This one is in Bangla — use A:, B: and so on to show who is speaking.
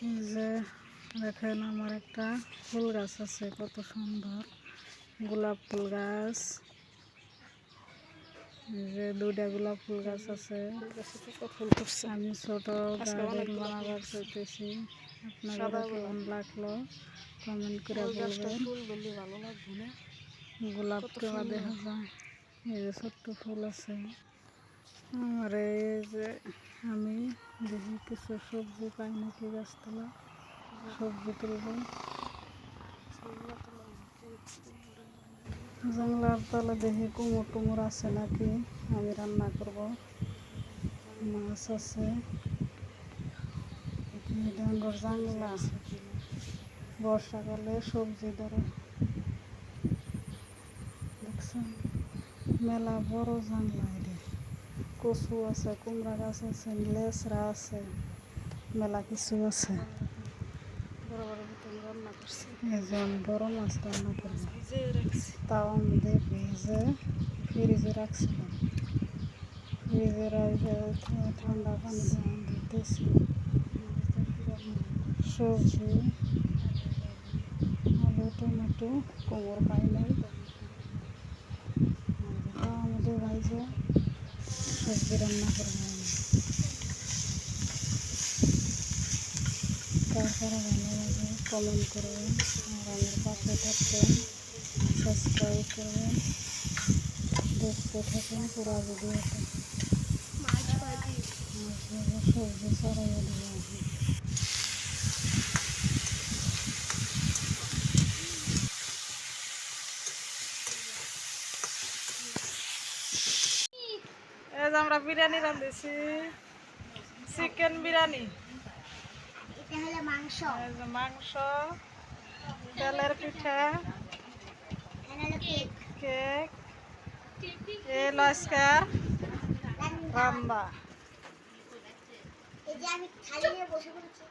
A: এই যে দেখেন আমার একটা ফুল গাছ আছে, কত সুন্দর গোলাপ ফুল গাছ। এই যে দুইটা গোলাপ ফুল গাছ আছে। আমি ছোট গার্ডেন বানাবার চাইতেছি। আপনাদের কেমন লাগলো কমেন্ট করে বলবেন। গোলাপ কেমন দেখা যায়, এই যে ছোট্ট ফুল আছে। আর এই যে আমি দেখি কিছু সবজি পাই নাকি গাছতলা, সবজি তুলব। জানলার তলে দেখি কুমড় টুমুর আছে নাকি, আমি রান্না করব। মাছ আছে, ডাঙ্গর জানলা, বর্ষাকালে সবজি ধরে দেখছেন, মেলা বড় জানলা। এটা কচু আছে, কুমড়া গাছ আছে, লেচরা আছে, মেলা কিছু আছে। এই যে আমি বড় মাছ রান্না করবো, তাও আমি ভেজে ফ্রিজে রাখছিলাম। ফ্রিজে রাখে ঠান্ডা পানি দিতেছি। সবজি আলু টমেটো কোমর পাই নাই, আমাদের ভাইজে সবজি রান্না করবো আমি। তারপরে ভালো লাগে কমেন্ট করবেন, আর আমার পাশে থাকবেন, সাবস্ক্রাইব করবেন, দেখতে থাকেন পুরো ভিডিওটা। সবজি ছড়াইয়া দেবো আমি। এই যে আমরা বিরিয়ানি রাঁধেছি, চিকেন বিরিয়ানি।
B: এটা হলো মাংস,
A: এই যে মাংস, তেলের পিঠা, কেক, এই লস্কা রান্না।
B: এই যে আমি থালি নিয়ে বসে পড়েছি।